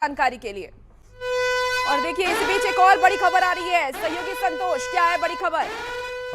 जानकारी के लिए। और देखिए इस बीच एक और बड़ी खबर आ रही है। सहयोगी संतोष, क्या है बड़ी खबर?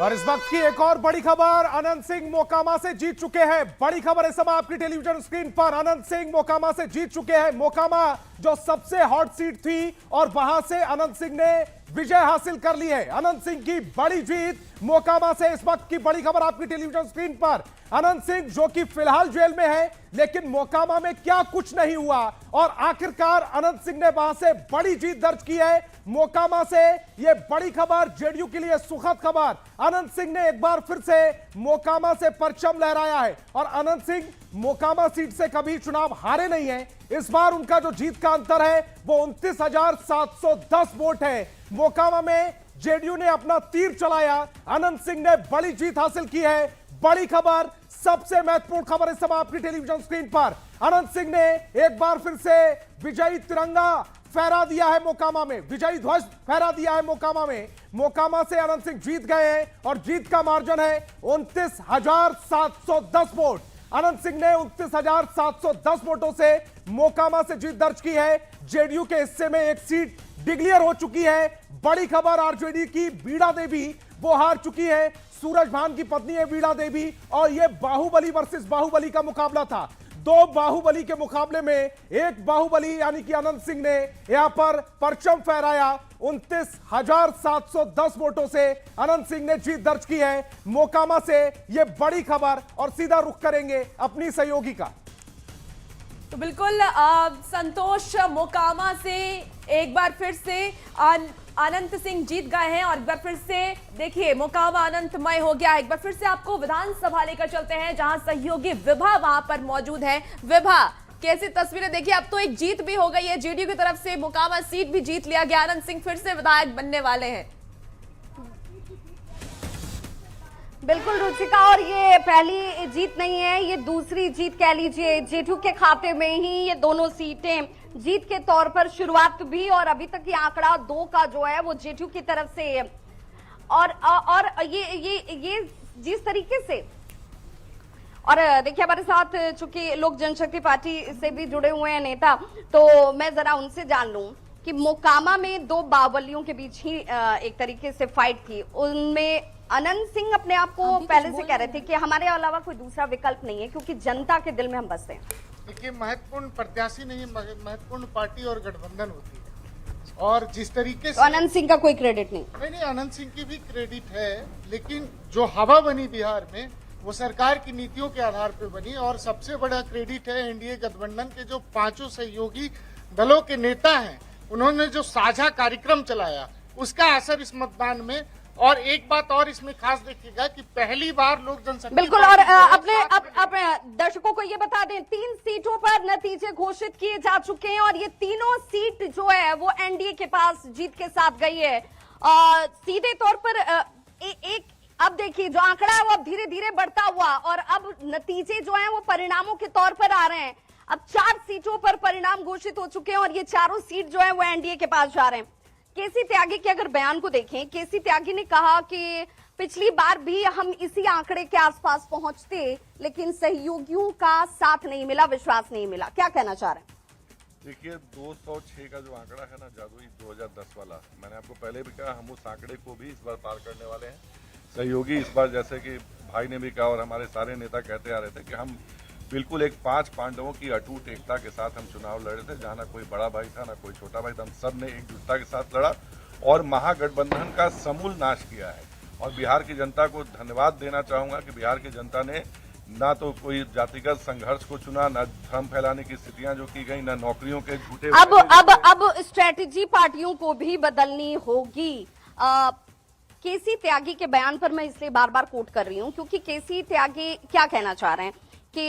और इस वक्त की एक और बड़ी खबर, अनंत सिंह मोकामा से जीत चुके हैं। बड़ी खबर इस समय आपकी टेलीविजन स्क्रीन पर, अनंत सिंह मोकामा से जीत चुके हैं। मोकामा जो सबसे हॉट सीट थी और वहां से अनंत सिंह ने विजय हासिल कर ली है। अनंत सिंह की बड़ी जीत मोकामा से। इस वक्त की बड़ी खबर आपकी टेलीविजन स्क्रीन पर, अनंत सिंह जो कि फिलहाल जेल में है, लेकिन मोकामा में क्या कुछ नहीं हुआ और आखिरकार अनंत सिंह ने वहां से बड़ी जीत दर्ज की है। मोकामा से यह बड़ी खबर, जेडीयू के लिए सुखद खबर। अनंत सिंह ने एक बार फिर से मोकामा से परचम लहराया है और अनंत सिंह मोकामा सीट से कभी चुनाव हारे नहीं है। इस बार उनका जो जीत का अंतर है वो 29,710 वोट है। मोकामा में जेडीयू ने अपना तीर चलाया, अनंत सिंह ने बड़ी जीत हासिल की है। बड़ी खबर, सबसे महत्वपूर्ण खबर इस समय आपकी टेलीविजन स्क्रीन पर, अनंत सिंह ने एक बार फिर से विजयी तिरंगा फहरा दिया है मोकामा में, विजयी ध्वज फहरा दिया है मोकामा में। मोकामा से अनंत सिंह जीत गए हैं और जीत का मार्जिन है 29,710 वोट। अनंत सिंह ने 29,710 वोटों से मोकामा से जीत दर्ज की है। जेडीयू के हिस्से में एक सीट डिक्लेयर हो चुकी है। बड़ी खबर, आरजेडी की बीड़ा देवी वो हार चुकी है। सूरज भान की पत्नी है बीड़ा देवी और यह बाहुबली वर्सेस बाहुबली का मुकाबला था। दो बाहुबली के मुकाबले में एक बाहुबली यानी कि अनंत सिंह ने यहां पर परचम फहराया। 29,710 वोटों से अनंत सिंह ने जीत दर्ज की है मोकामा से। यह बड़ी खबर और सीधा रुख करेंगे अपनी सहयोगी का। तो बिल्कुल संतोष, मोकामा से एक बार फिर से अनंत सिंह जीत गए हैं और एक बार फिर से देखिए मोकामा अनंतमय हो गया है। एक बार फिर से आपको विधानसभा लेकर चलते हैं जहां सहयोगी विभा वहां पर मौजूद है। विभा, कैसी तस्वीरें देखिए? अब तो एक जीत भी हो गई है जेडीयू की तरफ से, मोकामा सीट भी जीत लिया गया। अनंत सिंह फिर से विधायक बनने वाले हैं। बिल्कुल रुचिका, और ये पहली जीत नहीं है, ये दूसरी जीत कह लीजिए। जेडीयू के खाते में ही ये दोनों सीटें जीत के तौर पर शुरुआत भी, और अभी तक ये आंकड़ा 2 का जो है वो जेडीयू की तरफ से है। और ये जिस तरीके से, और देखिए हमारे साथ चूंकि लोक जनशक्ति पार्टी से भी जुड़े हुए हैं नेता, तो मैं जरा उनसे जान लूं कि मोकामा में 2 बाहुबलियों के बीच ही एक तरीके से फाइट थी। उनमें अनंत सिंह अपने आप को पहले से कह रहे थे कि हमारे अलावा कोई दूसरा विकल्प नहीं है क्योंकि जनता के दिल में हम बसते हैं। देखिए, महत्वपूर्ण प्रत्याशी नहीं, महत्वपूर्ण पार्टी और गठबंधन होती है। और जिस तरीके से तो अनंत सिंह का कोई क्रेडिट नहीं, अनंत सिंह की भी क्रेडिट है, लेकिन जो हवा बनी बिहार में वो सरकार की नीतियों के आधार पर बनी। और सबसे बड़ा क्रेडिट है एनडीए गठबंधन के जो 5 सहयोगी दलों के नेता हैं, उन्होंने जो साझा कार्यक्रम चलाया उसका असर इस मतदान में। और एक बात और इसमें खास देखिएगा कि पहली बार लोक जनशक्ति बिल्कुल, और अपने दर्शकों को ये बता दें, 3 सीटों पर नतीजे घोषित किए जा चुके हैं और ये तीनों सीट जो है वो एनडीए के पास जीत के साथ गई है। सीधे तौर पर अब देखिए जो आंकड़ा है वो अब धीरे धीरे बढ़ता हुआ, और अब नतीजे जो है वो परिणामों के तौर पर आ रहे हैं। अब 4 सीटों पर परिणाम घोषित हो चुके हैं और ये चारों सीट जो है वो एनडीए के पास जा रहे हैं। केसी त्यागी के अगर बयान को देखें, केसी त्यागी ने कहा कि पिछली बार भी हम इसी आंकड़े के आसपास पहुंचते, लेकिन सहयोगियों का साथ नहीं मिला, विश्वास नहीं मिला। क्या कहना चाह रहे हैं? देखिए, 206 का जो आंकड़ा है ना जादुई 2010 वाला, मैंने आपको पहले भी कहा हम उस आंकड़े को भी इस बार पार करने वाले हैं। सहयोगी इस बार, जैसे कि भाई ने भी कहा और हमारे सारे नेता कहते आ रहे थे कि हम बिल्कुल एक 5 पांडवों की अटूट एकता के साथ हम चुनाव लड़े थे, जहां ना कोई बड़ा भाई था ना कोई छोटा भाई था। हम सब ने एकजुटता के साथ लड़ा और महागठबंधन का समूल नाश किया है। और बिहार की जनता को धन्यवाद देना चाहूंगा कि बिहार की जनता ने ना तो कोई जातिगत संघर्ष को चुना, ना धर्म फैलाने की स्थितियां जो की गई, ना नौकरियों के झूठे। अब स्ट्रेटेजी पार्टियों को भी बदलनी होगी। केसी त्यागी के बयान पर मैं इसलिए बार बार कोट कर रही हूं क्योंकि केसी त्यागी क्या कहना चाह रहे हैं कि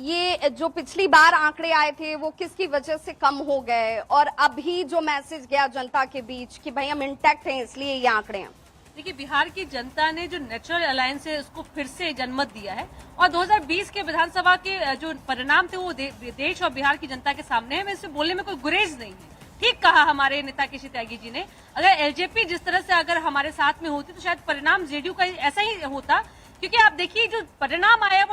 ये जो पिछली बार आंकड़े आए थे वो किसकी वजह से कम हो गए, और अभी जो मैसेज गया जनता के बीच कि भाई हम इंटैक्ट हैं इसलिए ये आंकड़े हैं। देखिए, बिहार की जनता ने जो नेचुरल अलायंस है उसको फिर से जनमत दिया है और 2020 के विधानसभा के जो परिणाम थे वो देश और बिहार की जनता के सामने है। मैं इससे बोलने में कोई गुरेज नहीं है। ठीक कहा हमारे नेता केसी त्यागी जी ने, अगर एलजेपी जिस तरह से अगर हमारे साथ में होती तो शायद परिणाम जेडीयू का ऐसा ही होता, क्योंकि आप देखिए जो परिणाम आया वो